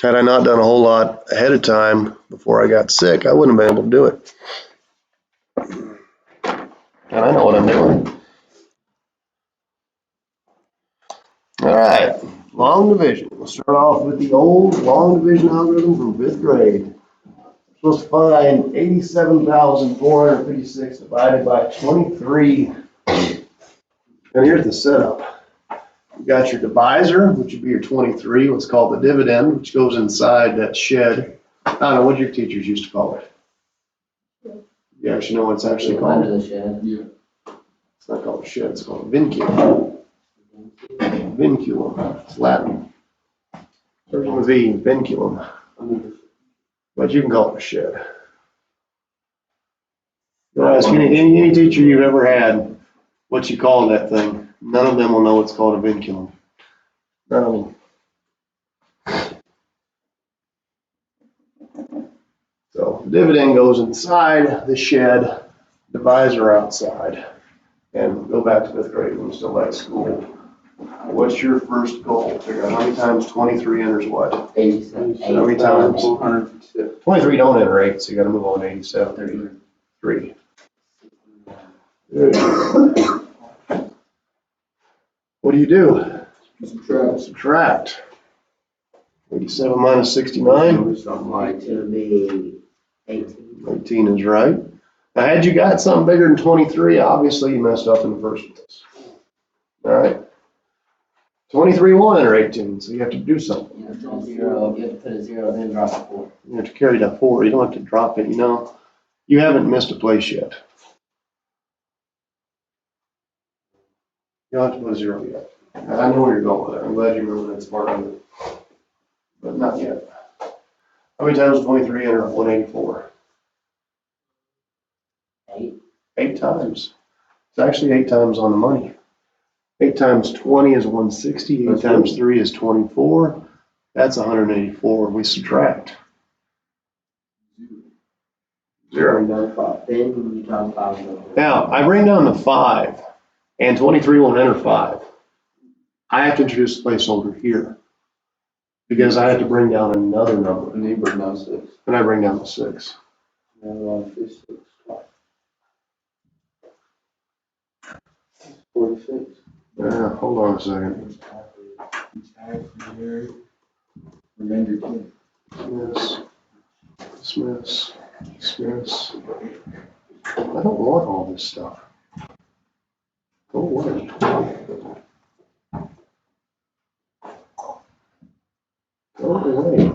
Had I not done a whole lot ahead of time before I got sick, I wouldn't have been able to do it. And I know what I'm doing. All right, long division. We'll start off with the old long division algorithm from 5th grade. We're supposed to find 87,456 divided by 23. And here's the setup. You got your divisor, which would be your 23, what's called the dividend, which goes inside that shed. I don't know what your teachers used to call it. You actually know what it's actually called? Under the shed. Yeah. It's not called a shed, it's called a vinculum. Vinculum, it's Latin. Starts with V, vinculum. But you can call it a shed. You'll ask any teacher you've ever had what you call that thing. None of them will know it's called a vinculum. None of them. So the dividend goes inside the shed, divisor outside. And we'll go back to 5th grade when we still like school. What's your first goal? Figure out how many times 23 enters what? 87. How many times? 23 don't enter 8, so you got to move on to 87. 3. What do you do? Subtract. 87 minus 69? Something like to be 18. 18 is right. Now, had you got something bigger than 23, obviously you messed up in the first place. All right. 23 won't enter 18, so you have to do something. You have to put a 0, then drop a 4. You have to carry that 4. You don't have to drop it. You know, you haven't missed a place yet. You don't have to put a 0 yet. I know where you're going with it. I'm glad you remember that part of it. But not yet. How many times does 23 enter 184? 8. 8 times. It's actually 8 times on the money. 8 times 20 is 160. 8 times 3 is 24. That's 184. We subtract. 0. Then you drop 5. Now, I bring down the 5, and 23 won't enter 5. I have to introduce a placeholder here because I have to bring down another number. And you bring down 6. And I bring down the 6. And 56. 46. Hold on a second. Remainder 10. Dismiss. I don't want all this stuff. Go away. Go away.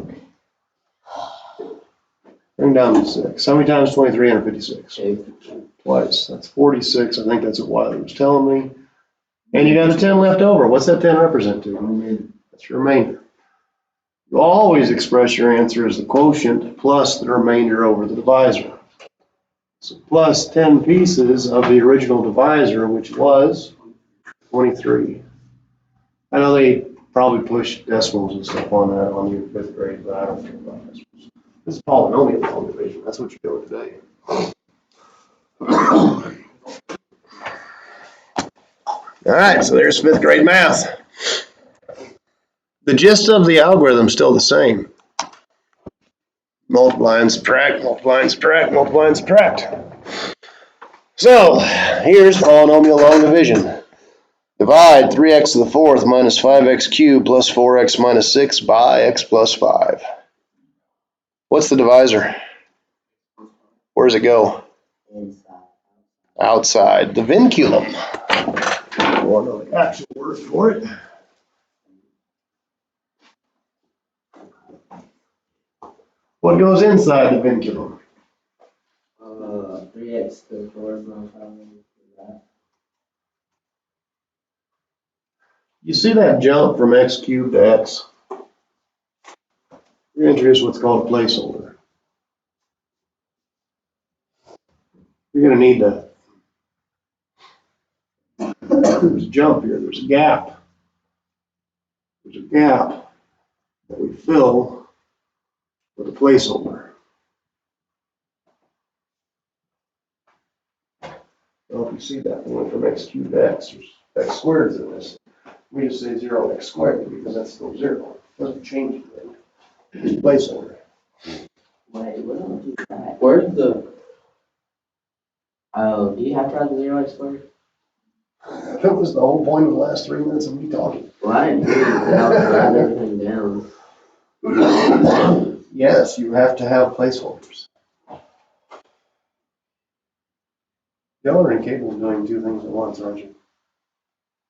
Bring down to 6. How many times 23 enter 56? 8. Twice. That's 46. I think that's what Wiley was telling me. And you got a 10 left over. What's that 10 represent to? That's your remainder. You always express your answer as the quotient plus the remainder over the divisor. So plus 10 pieces of the original divisor, which was 23. I know they probably pushed decimals and stuff on that on you in 5th grade, but I don't care about decimals. This is polynomial long division. That's what you're doing today. All right, so there's 5th grade math. The gist of the algorithm is still the same. Multiply and subtract, multiply and subtract, multiply and subtract. So here's polynomial long division. Divide 3x to the 4th minus 5x cubed plus 4x minus 6 by x plus 5. What's the divisor? Where does it go? Inside. Outside. The vinculum. I want to know the actual word for it. What goes inside the vinculum? 3x to the 4th minus 5x. You see that jump from x cubed to x? You're going to introduce what's called a placeholder. You're going to need to. There's a jump here. There's a gap. There's a gap that we fill with a placeholder. I don't know if you see that. We went from x cubed to x. There's x squared in this. We just say 0x squared because that's still 0. It doesn't change anything. Placeholder. Wait, what don't do that? Where's the, Oh, do you have to write the 0x squared? That was the whole point of the last 3 minutes of me talking. Well, I didn't hear you, but I was writing everything down. Yes, you have to have placeholders. Y'all are incapable of doing 2 things at once, aren't you?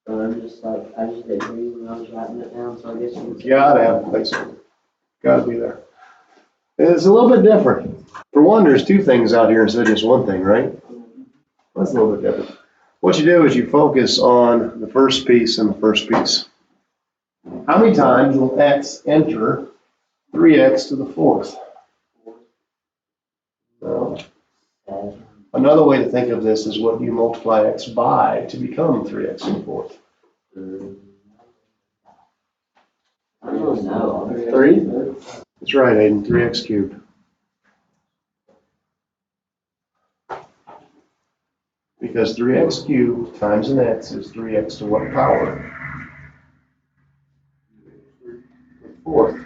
I'm just like, I just didn't hear you when I was writing it down, so I guess you. You gotta have a placeholder. Gotta be there. It's a little bit different. For one, there's 2 things out here instead of just 1 thing, right? That's a little bit different. What you do is you focus on the first piece and the first piece. How many times will x enter 3x to the 4th? No. Another way to think of this is what you multiply x by to become 3x to the 4th. I don't know. 3? That's right, Aiden, 3x cubed. Because 3x cubed times an x is 3x to what power? The 4th.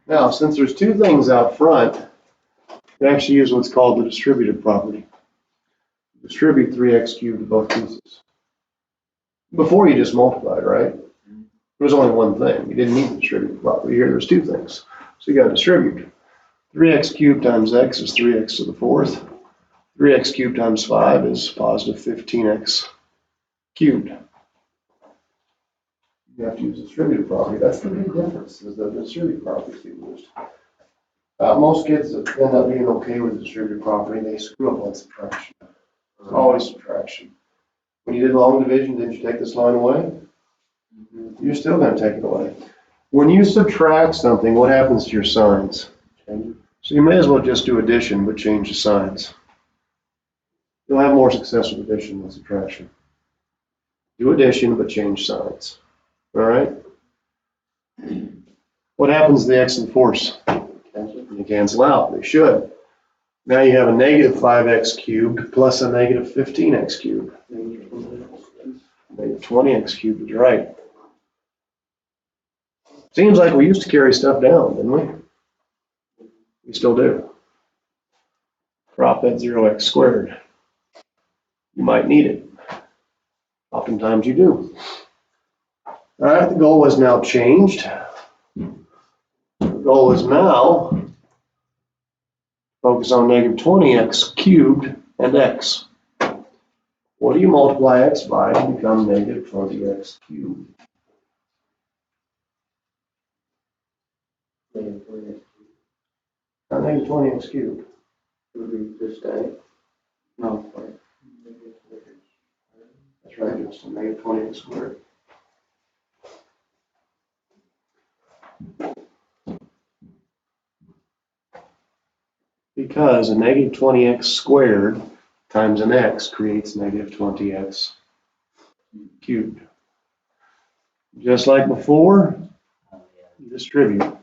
Now, since there's 2 things out front, we actually use what's called the distributive property. Distribute 3x cubed to both pieces. Before you just multiplied, right? There was only 1 thing. You didn't need the distributive property. Here there's 2 things. So you got to distribute. 3x cubed times x is 3x to the 4th. 3x cubed times 5 is positive 15x cubed. You have to use the distributive property. That's the big difference, is that the distributive property is being used. Most kids that end up being okay with the distributive property, they screw up on subtraction. It's always subtraction. When you did long division, didn't you take this line away? You're still going to take it away. When you subtract something, what happens to your signs? So you may as well just do addition, but change the signs. You'll have more success with addition than subtraction. Do addition, but change signs. All right? What happens to the x and force? They cancel out. They should. Now you have a negative 5x cubed plus a negative 15x cubed. Negative 20x cubed is right. Seems like we used to carry stuff down, didn't we? We still do. Drop that 0x squared. You might need it. Oftentimes you do. All right, the goal is now changed. The goal is now focus on negative 20x cubed and x. What do you multiply x by to become negative 20x cubed? Not negative 20x cubed. Would be just A? No, wait. That's right, it's negative 20x squared. Because a negative 20x squared times an x creates negative 20x cubed. Just like before, you distribute.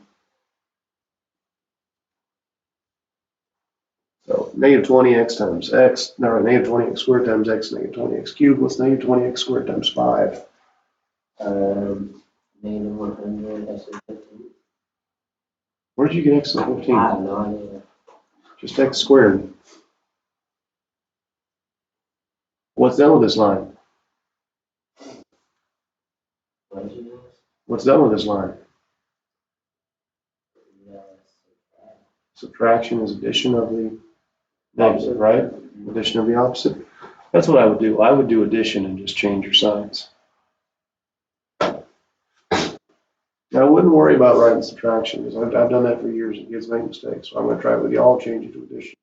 So negative 20x times x, no, negative 20x squared times x, negative 20x cubed. What's negative 20x squared times 5? Negative 100, that's a 15. Where did you get x to the 15? I have no idea. Just x squared. What's done with this line? What did you ask? What's done with this line? Subtraction is addition of the negative, right? Addition of the opposite. That's what I would do. I would do addition and just change your signs. Now, I wouldn't worry about writing subtraction because I've done that for years and kids make mistakes. So I'm going to try it with you all, change it to addition.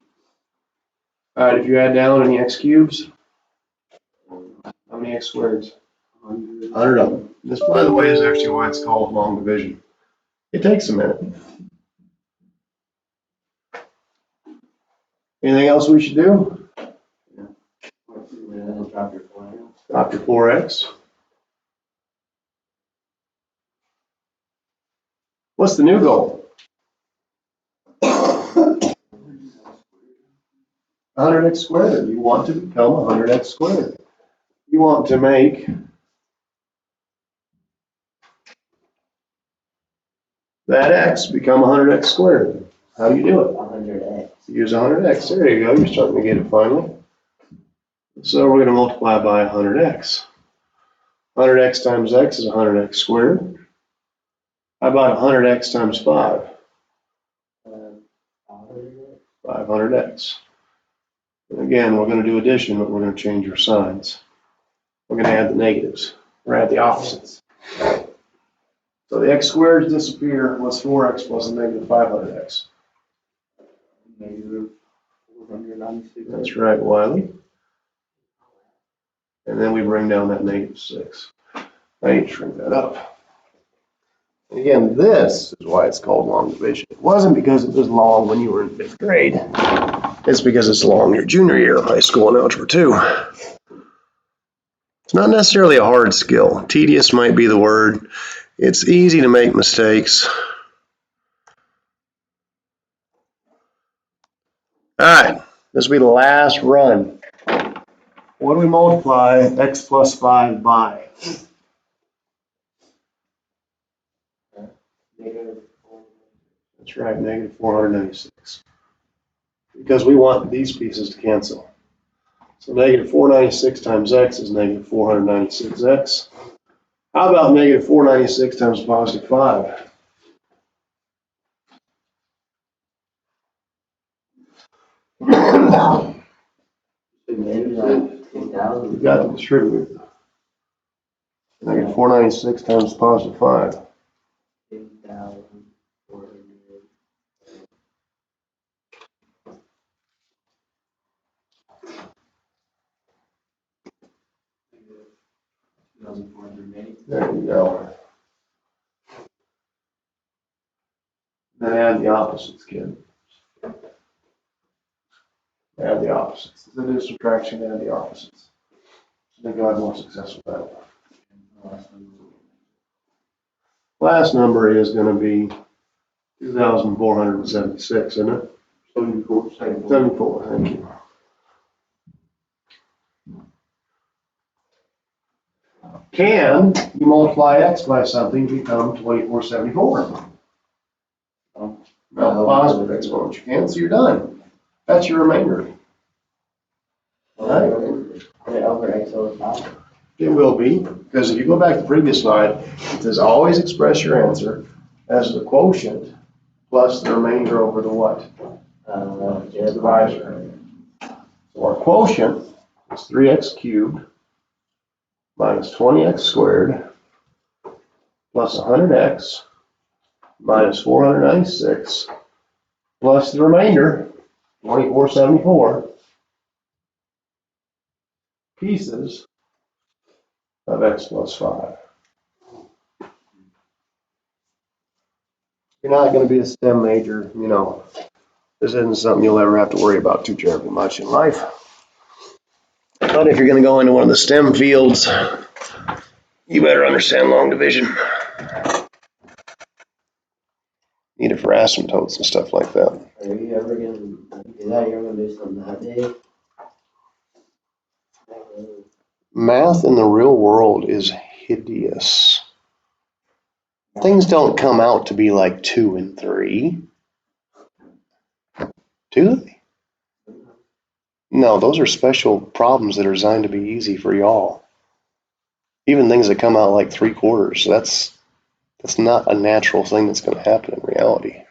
All right, if you add down any x cubes, how many x squareds? 100 of them. This, by the way, is actually why it's called long division. It takes a minute. Anything else we should do? Drop your 4. Drop your 4x. What's the new goal? 100x squared. You want to become 100x squared. You want to make that x become 100x squared? How do you do it? 100x. Use 100x. There you go. You're starting to get it finally. So we're going to multiply by 100x. 100x times x is 100x squared. How about 100x times 5? 500x. 500x. And again, we're going to do addition, but we're going to change our signs. We're going to add the negatives. We're going to add the opposites. So the x squareds disappear. What's 4x plus a negative 500x? Negative 496. That's right, Wiley. And then we bring down that negative 6. I need to shrink that up. Again, this is why it's called long division. It wasn't because it was long when you were in 5th grade. It's because it's long your junior year of high school in Algebra 2. It's not necessarily a hard skill. Tedious might be the word. It's easy to make mistakes. All right, this will be the last run. What do we multiply x plus 5 by? Negative 4. That's right, negative 496. Because we want these pieces to cancel. So negative 496 times x is negative 496x. How about negative 496 times positive 5? Maybe like 2,000. We've got to distribute. Negative 496 times positive 5. 2,400. 2,408. There you go. Then add the opposites, kid. Add the opposites. Instead of subtraction, add the opposites. I think I'll have more success with that. Last number is going to be 2,476, isn't it? 74. 74, thank you. Can you multiply x by something to become 2474? No, positive exponent. You can, so you're done. That's your remainder. Put it over x over 5. It will be, because if you go back to the previous slide, it says always express your answer as the quotient plus the remainder over the what? Divisor. So our quotient is 3x cubed minus 20x squared plus 100x minus 496 plus the remainder, 2474 pieces of x plus 5. You're not going to be a STEM major, you know. This isn't something you'll ever have to worry about too terribly much in life. But if you're going to go into one of the STEM fields, you better understand long division. Need it for asymptotes and stuff like that. Are you ever going to do that? You're going to do something that day? Math in the real world is hideous. Things don't come out to be like 2 and 3. Do they? No, those are special problems that are designed to be easy for y'all. Even things that come out like 3/4, that's not a natural thing that's going to happen in reality.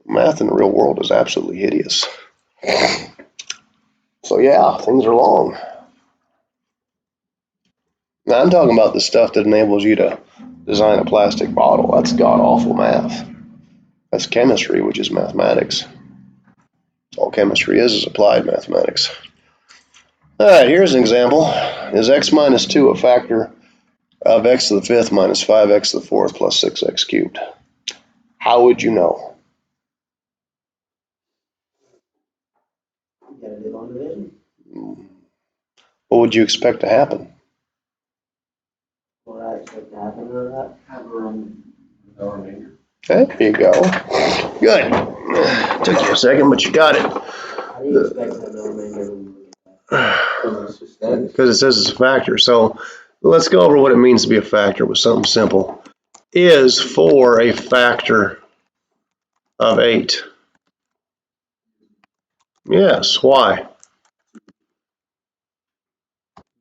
Math in the real world is absolutely hideous. So yeah, things are long. Now I'm talking about the stuff that enables you to design a plastic bottle. That's god-awful math. That's chemistry, which is mathematics. All chemistry is applied mathematics. All right, here's an example. Is x minus 2 a factor of x to the 5th minus 5x to the 4th plus 6x cubed? How would you know? You got to do long division. What would you expect to happen? What I expect to happen to that? Have a remainder. Okay, there you go. Good. Took you a second, but you got it. How do you expect to have no remainder when you look at that? Because it says it's a factor. So let's go over what it means to be a factor with something simple. Is 4 a factor of 8? Yes. Why?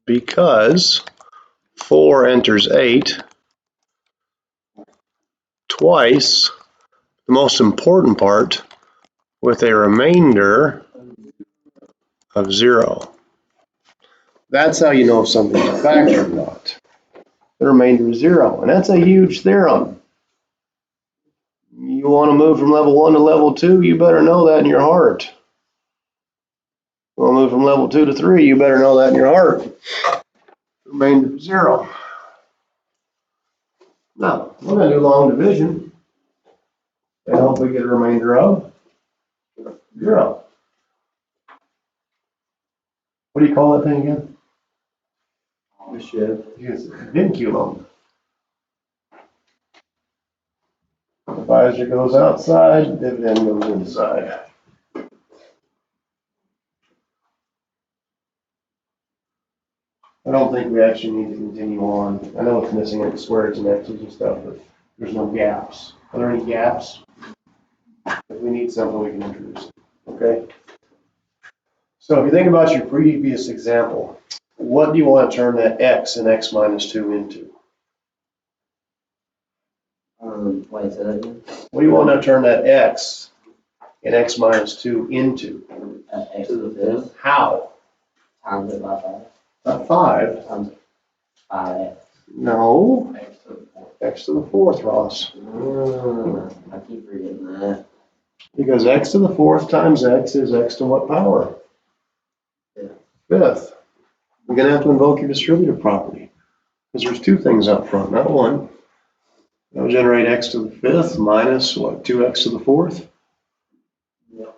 Because 4 enters 8 twice, the most important part, with a remainder of 0. That's how you know if something's a factor or not. The remainder is 0, and that's a huge theorem. You want to move from level 1 to level 2, you better know that in your heart. You want to move from level 2 to 3, you better know that in your heart. The remainder is 0. Now, we're going to do long division and hopefully get a remainder of 0. What do you call that thing again? The shift. Yes, vinculum. Divisor goes outside, dividend goes inside. I don't think we actually need to continue on. I know it's missing like squares and x's and stuff, but there's no gaps. Are there any gaps? If we need something, we can introduce it. Okay? So if you think about your previous example, what do you want to turn that x and x minus 2 into? Wait, say that again? What do you want to turn that x and x minus 2 into? X to the fifth How? times it by 5 Not 5. times 5x. No. X to the fourth. X to the 4th, Ross. I keep forgetting that. Because x to the 4th times x is x to what power? Fifth. 5th. We're going to have to invoke your distributive property. Because there's 2 things up front, not 1. That'll generate x to the 5th minus what, 2x to the 4th? Yep.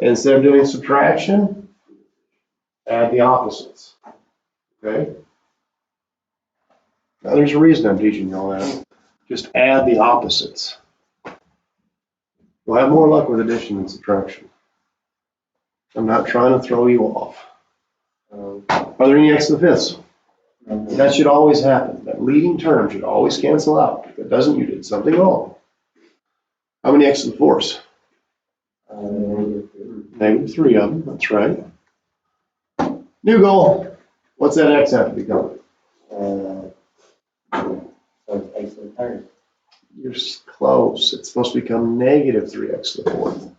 Instead of doing subtraction, add the opposites. Okay? Now there's a reason I'm teaching you all that. Just add the opposites. You'll have more luck with addition than subtraction. I'm not trying to throw you off. Are there any x to the 5ths? That should always happen. That leading term should always cancel out. If it doesn't, you did something wrong. How many x to the 4ths? Negative 3 of them, that's right. New goal. What's that x have to become? So it's x to the third. You're close. It's supposed to become negative 3x to the 4th.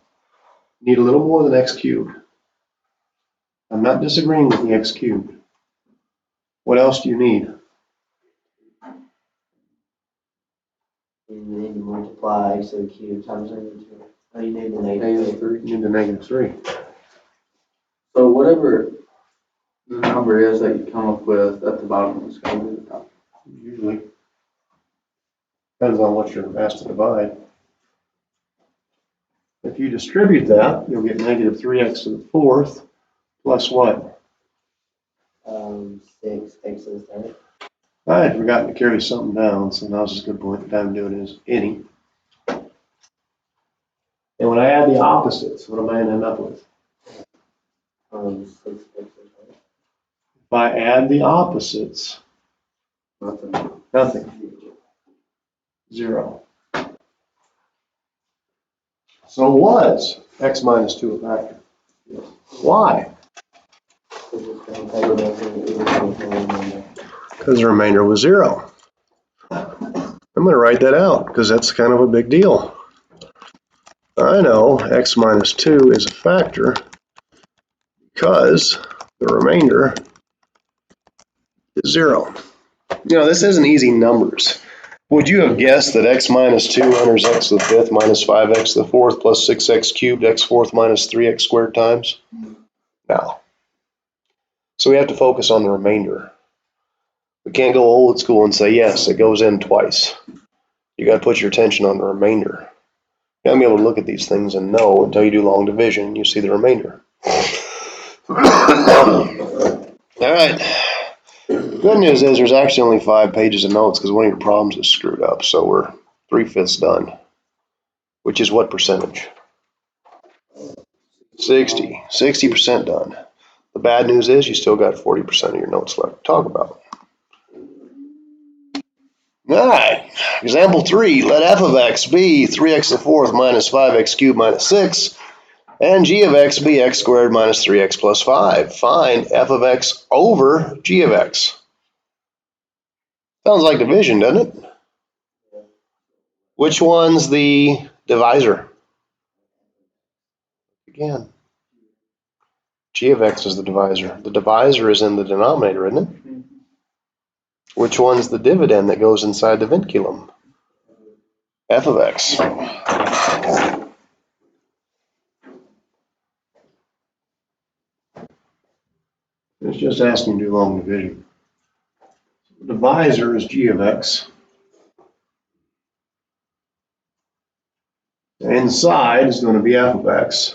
Need a little more than x cubed. I'm not disagreeing with the x cubed. What else do you need? And we need to multiply x to the cube times negative 2. Oh, you need the negative Negative 3. 3. You need the negative 3. So whatever the number is that you come up with at the bottom is going to be the top. Usually. Depends on what you're asked to divide. If you distribute that, you'll get negative 3x to the 4th plus what? 6x to the third. I had forgotten to carry something down, so now's just a good point. The time to do it is any. And when I add the opposites, what am I going to end up with? 6x to the third. If I add the opposites, nothing. 0. So was x minus 2 a factor? Yes. Why? Because the remainder was 0. I'm going to write that out because that's kind of a big deal. I know x minus 2 is a factor because the remainder is 0. You know, this isn't easy numbers. Would you have guessed that x minus 2 enters x to the 5th minus 5x to the 4th plus 6x cubed x 4th minus 3x squared times? No. So we have to focus on the remainder. We can't go old school and say, yes, it goes in twice. You got to put your attention on the remainder. You got to be able to look at these things and know until you do long division, you see the remainder. All right. Good news is there's actually only 5 pages of notes because one of your problems is screwed up. So we're 3/5 done, which is what percentage? 60% done. The bad news is you still got 40% of your notes left to talk about. All right, example 3, let f of x be 3x to the fourth minus 5x cubed minus 6, and g of x be x squared minus 3x plus 5. Find f of x over g of x. Sounds like division, doesn't it? Which one's the divisor? Again, g of x is the divisor. The divisor is in the denominator, isn't it? Which one's the dividend that goes inside the vinculum? F of x. It's just asking to do long division. The divisor is g of x. The inside is going to be f of x.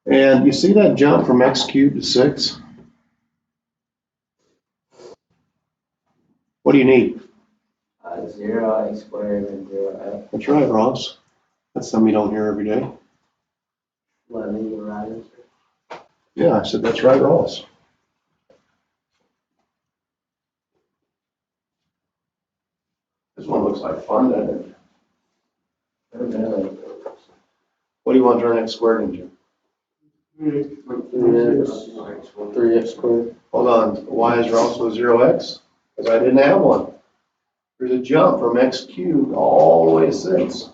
And you see that jump from x cubed to 6? What do you need? 0 x squared and 0 f. That's right, Ross. That's something you don't hear every day. What, leave the right answer? Yeah, I said that's right, Ross. This one looks like fun, doesn't it? What do you want to turn x squared into? 3x squared. Hold on, why is there also a 0x? Because I didn't have one. There's a jump from x cubed all the way to 6.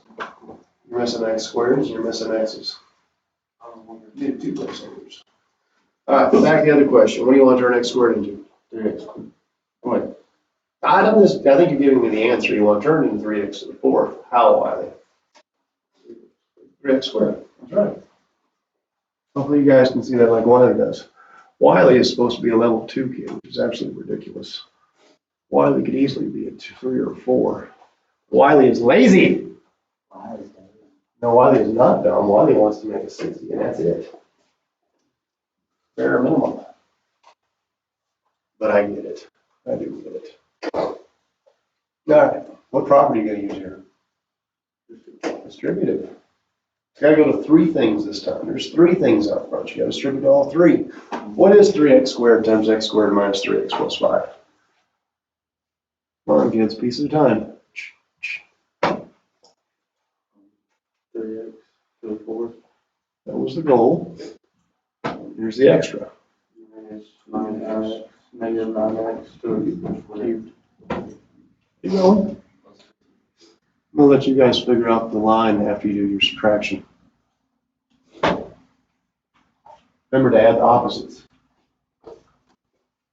You're missing x squareds, you're missing x's. You need 2 placeholders. All right, back to the other question. What do you want to turn x squared into? 3x squared. Wait. I think you're giving me the answer. You want to turn it into 3x to the fourth. How, Wiley? 3x squared. That's right. Hopefully you guys can see that like Wiley does. Wiley is supposed to be a level 2 kid, which is absolutely ridiculous. Wiley could easily be a 3 or 4. Wiley is lazy. No, Wiley is not dumb. Wiley wants to make a 60, and that's it. Bare minimum. But I get it. I do get it. All right. What property are you going to use here? Distributive. It's got to go to 3 things this time. There's 3 things up front. You got to distribute all 3. What is 3x squared times x squared minus 3x plus 5? Come on, kids, piece of time. 3x to the fourth. That was the goal. Here's the extra. Minus 9x, negative 9x to the cubed. Keep going. I'm going to let you guys figure out the line after you do your subtraction. Remember to add the opposites.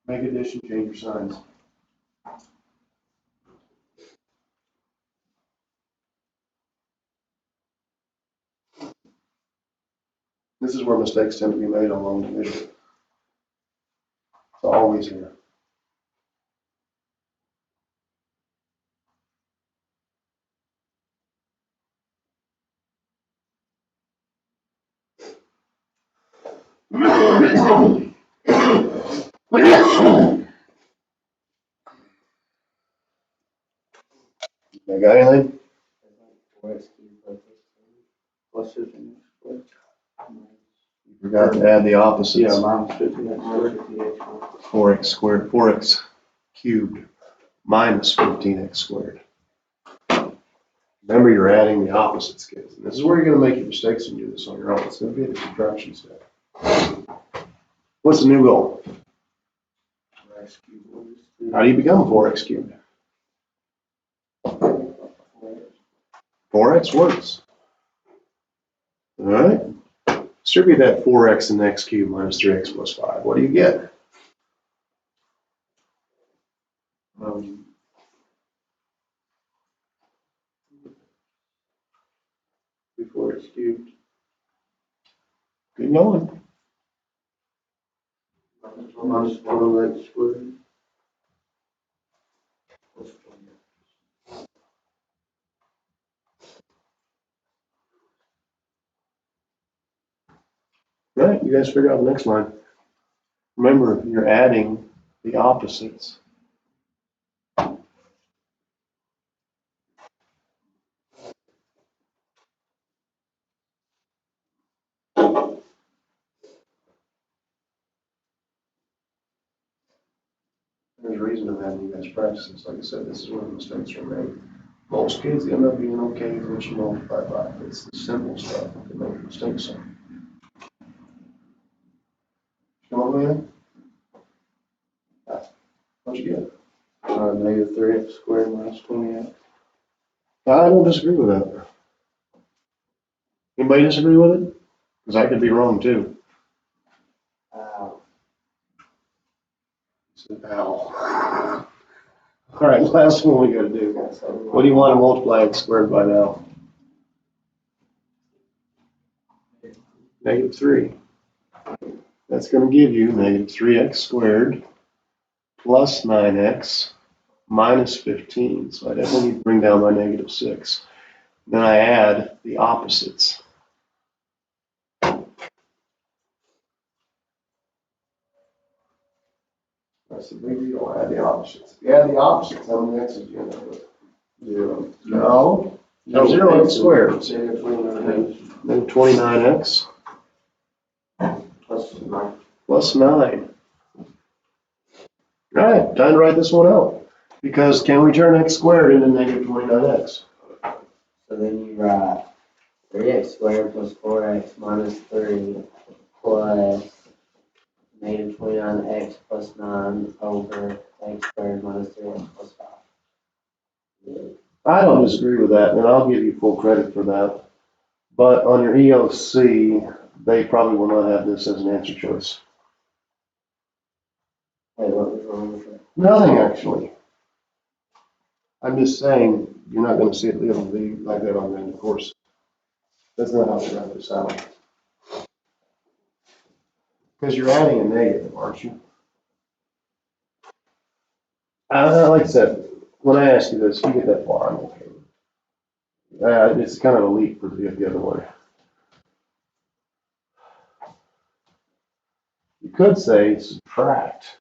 Make addition, change your signs. This is where mistakes tend to be made on long division. It's always here. I got anything? 4x cubed plus 16. Plus 15x squared. You forgot to add the opposites. Yeah, minus 15x squared. 4x squared, 4x cubed minus 15x squared. Remember, you're adding the opposites, kids. And this is where you're going to make your mistakes when you do this on your own. It's going to be the subtraction step. What's the new goal? 4x cubed. How do you become 4x cubed? 4x works. All right. Distribute that 4x and x cubed minus 3x plus 5. What do you get? Before it's cubed. Good going. Minus 12x squared. Right, you guys figure out the next line. Remember, you're adding the opposites. there's a reason to have you guys practice this. Like I said, this is where the mistakes are made. Most kids end up being okay with what you multiply by. It's the simple stuff that make mistakes on. Come on, man. What'd you get? Negative 3x squared minus 20x. I don't disagree with that. Anybody disagree with it? Because I could be wrong too. Ow. All right, last one we gotta do. What do you want to multiply x squared by now? Negative 3. That's going to give you negative 3x squared plus 9x minus 15. So I definitely need to bring down my negative 6. Then I add the opposites. That's the big deal. Add the opposites. If you add the opposites, how many x's do you end up with? 0. No. 0x squared. Negative 29x. Negative 29x Plus 9. plus 9. All right, time to write this one out. Because can we turn x squared into negative 29x? So then you write 3x squared plus 4x minus 3 plus negative 29x plus 9 over x squared minus 3x plus 5. I don't disagree with that, and I'll give you full credit for that. But on your EOC, they probably will not have this as an answer choice. Wait, what was wrong with it? Nothing, actually. I'm just saying, you're not going to see it legally like that on the end of course. That's not how they write this out. Because you're adding a negative, aren't you? Like I said, when I ask you this, you get that far, I'm okay. It's kind of a leap for the other way. You could say subtract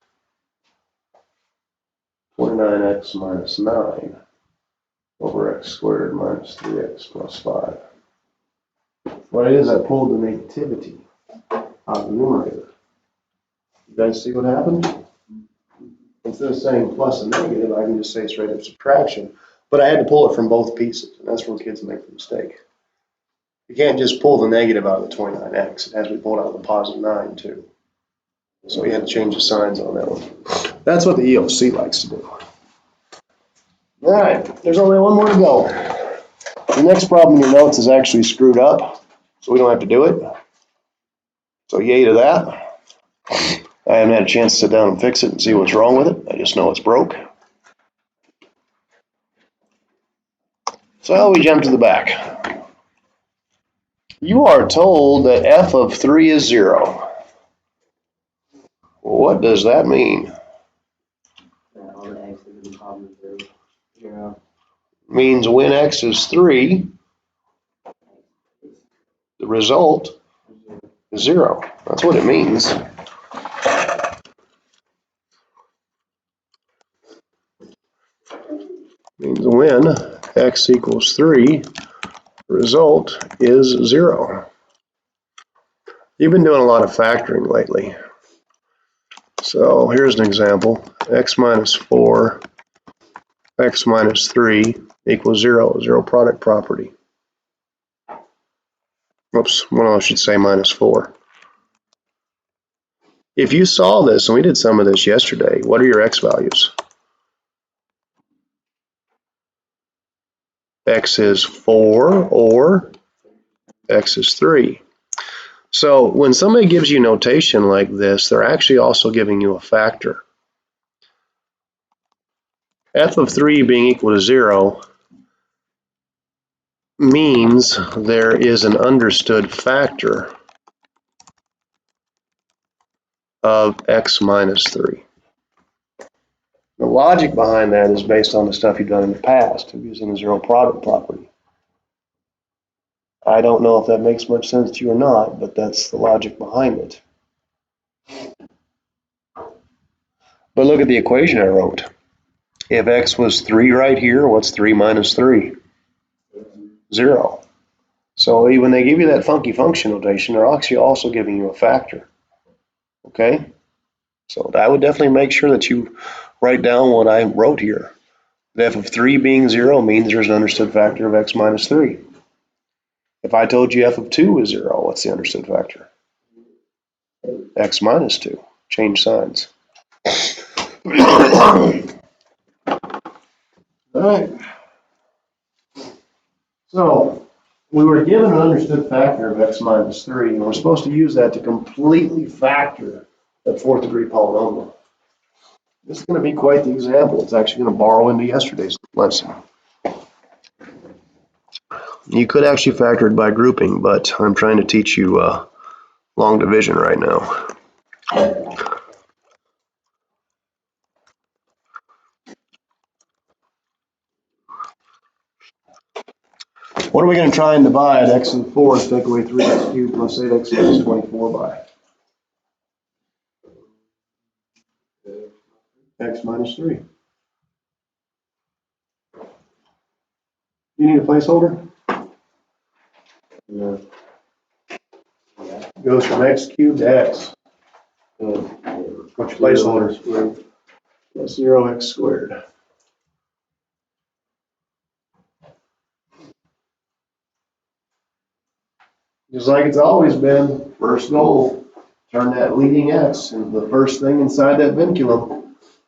29x minus 9 over x squared minus 3x plus 5. What it is, I pulled the negativity out of the numerator. You guys see what happened? Instead of saying plus and negative, I can just say straight up subtraction. But I had to pull it from both pieces, and that's where kids make the mistake. You can't just pull the negative out of the 29x. It has to be pulled out of the positive 9 too. So you had to change the signs on that one. That's what the EOC likes to do. All right, there's only one more to go. The next problem in your notes is actually screwed up, so we don't have to do it. So yay to that. I haven't had a chance to sit down and fix it and see what's wrong with it. I just know it's broke. So we jump to the back. You are told that f of 3 is 0. What does that mean? That all the x's in the problem is 0. Means when x is 3, the result is 0. That's what it means. Means when x equals 3, the result is 0. You've been doing a lot of factoring lately. So here's an example. X minus 4, x minus 3 equals 0. 0 product property. Oops, well, I should say minus 4. If you saw this, and we did some of this yesterday, what are your x values? X is 4 or x is 3. So when somebody gives you notation like this, they're actually also giving you a factor. F of 3 being equal to 0 means there is an understood factor of x minus 3. The logic behind that is based on the stuff you've done in the past, using the 0 product property. I don't know if that makes much sense to you or not, but that's the logic behind it. But look at the equation I wrote. If x was 3 right here, what's 3 minus 3? 0. So when they give you that funky function notation, they're actually also giving you a factor. Okay? So I would definitely make sure that you write down what I wrote here. The f of 3 being 0 means there's an understood factor of x minus 3. If I told you f of 2 is 0, what's the understood factor? X minus 2. Change signs. All right. So we were given an understood factor of x minus 3, and we're supposed to use that to completely factor that fourth degree polynomial. This is going to be quite the example. It's actually going to borrow into yesterday's lesson. You could actually factor it by grouping, but I'm trying to teach you long division right now. What are we going to try and divide x to the fourth, take away 3x cubed plus 8x minus 24 by? X minus 3. You need a placeholder? No. Goes from x cubed to x. What's your placeholder? Plus 0x squared. Just like it's always been, first goal, turn that leading x into the first thing inside that vinculum.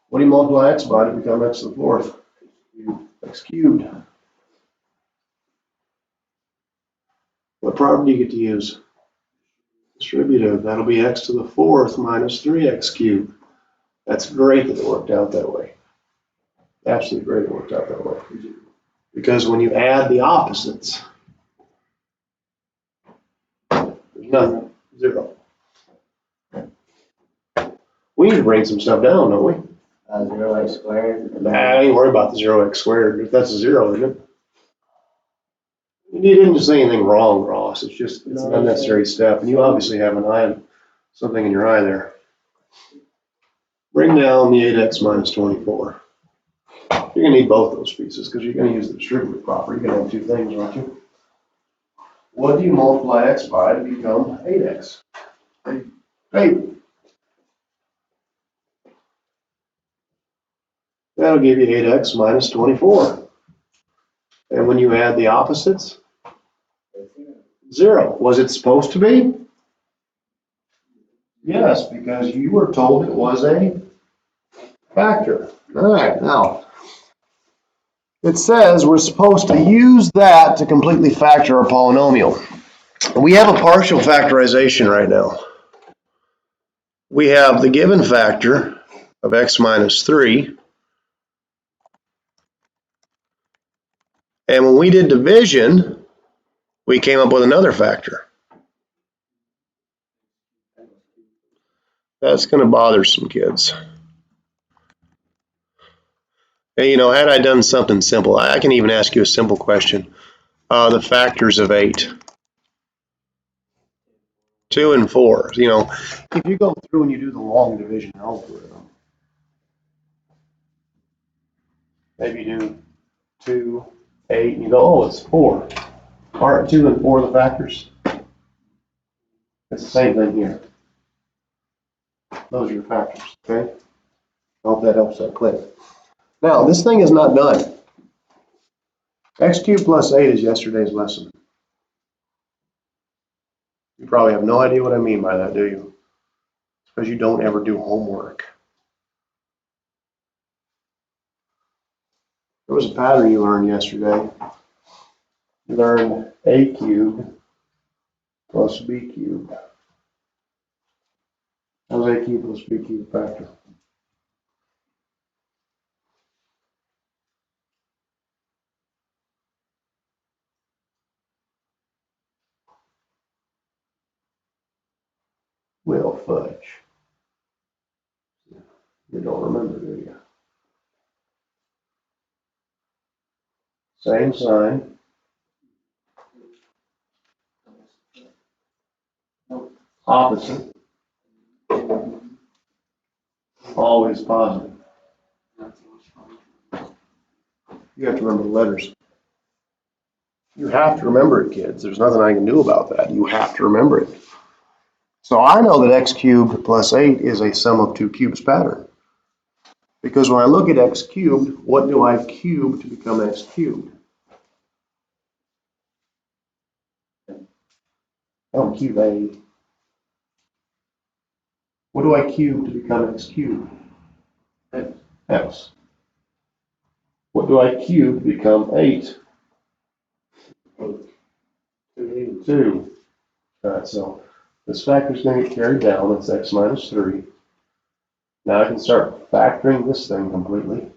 What do you multiply x by to become x to the fourth? X cubed. What property do you get to use? Distributive. That'll be x to the fourth minus 3x cubed. That's great that it worked out that way. Absolutely great it worked out that way. Because when you add the opposites, there's nothing. 0. We need to bring some stuff down, don't we? 0x squared. Nah, I ain't worried about the 0x squared. If that's a 0, isn't it? You didn't just say anything wrong, Ross. It's just, it's an unnecessary step. And you obviously have an eye, something in your eye there. Bring down the 8x minus 24. You're going to need both those pieces because you're going to use the distributive property. You're going to have two things, aren't you? What do you multiply x by to become 8x? 8. That'll give you 8x minus 24. And when you add the opposites, 0. Was it supposed to be? Yes, because you were told it was a factor. All right, now, it says we're supposed to use that to completely factor our polynomial. We have a partial factorization right now. We have the given factor of x minus 3. And when we did division, we came up with another factor. That's going to bother some kids. And, you know, had I done something simple, I can even ask you a simple question. The factors of 8. 2 and 4. You know, if you go through and you do the long division algorithm, maybe you do 2, 8, and you go, oh, it's 4. Aren't 2 and 4 the factors? It's the same thing here. Those are your factors, okay? I hope that helps that click. Now, this thing is not done. X cubed plus 8 is yesterday's lesson. You probably have no idea what I mean by that, do you? It's because you don't ever do homework. There was a pattern you learned yesterday. You learned a cubed plus b cubed. How's a cubed plus b cubed factor? Well, fudge. You don't remember, do you? Same sign. Opposite. Always positive. You have to remember the letters. You have to remember it, kids. There's nothing I can do about that. You have to remember it. So I know that x cubed plus 8 is a sum of two cubes pattern. Because when I look at x cubed, what do I cube to become x cubed? I don't cube 8. What do I cube to become x cubed? X. What do I cube to become 8? 2. All right, so this factor is going to get carried down. It's x minus 3. Now I can start factoring this thing completely.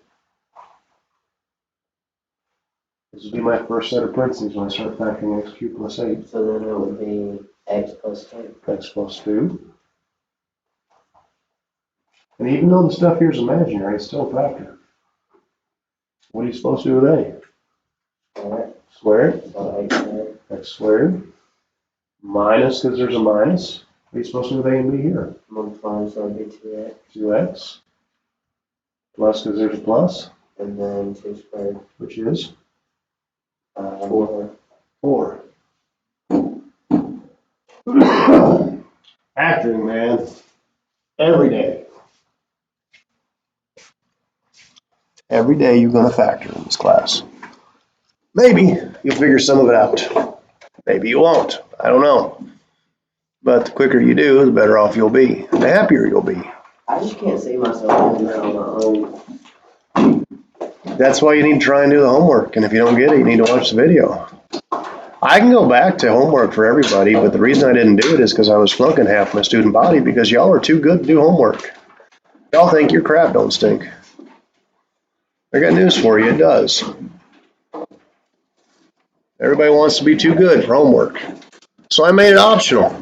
This will be my first set of parentheses when I start factoring x cubed plus 8. So then it would be x plus 2. X plus 2. And even though the stuff here is imaginary, it's still a factor. What are you supposed to do with a? Square it. So x squared. X squared. Minus, because there's a minus. What are you supposed to do with a and b here? Multiply, so it'd be 2x. 2x. Plus, because there's a plus. And then 2 squared. Which is? 4. 4. Factoring, man. Every day. Every day you're going to factor in this class. Maybe you'll figure some of it out. Maybe you won't. I don't know. But the quicker you do, the better off you'll be. The happier you'll be. I just can't see myself doing that on my own. That's why you need to try and do the homework. And if you don't get it, you need to watch the video. I can go back to homework for everybody, but the reason I didn't do it is because I was flunking half my student body because y'all are too good to do homework. Y'all think your crap don't stink. I got news for you, it does. Everybody wants to be too good for homework. So I made it optional.